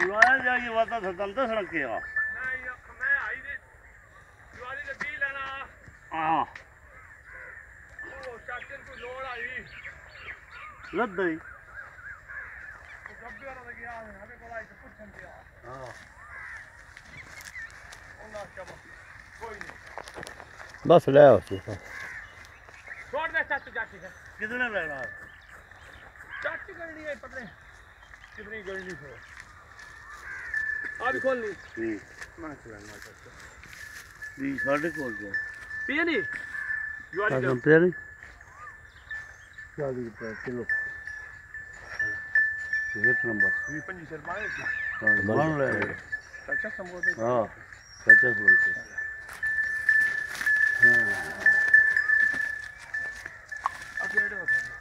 लाया जाएगी वाता था तंत्र सड़क के आ मैं आई दे दिवाली के बी लेना हां वो चाचन को लोड़ आई लद गई गब्बे वाला गया हमें को आई तो पूछन दिया हां ओना क्या कोई नहीं बस ले आओ छोड़ दे चाची चाची है कितने लेना चाची करनी है पता नहीं कितनी करनी है आज खोल ली ठीक मैं चलाना चाहता भी साढ़े खोल दो पिए नहीं दिवाली का पे नहीं 40 रुपए किलो एक नंबर ये 25 रुपए मान ले चाचा समझो हां 50 बोलते हां अब ये दो आ गया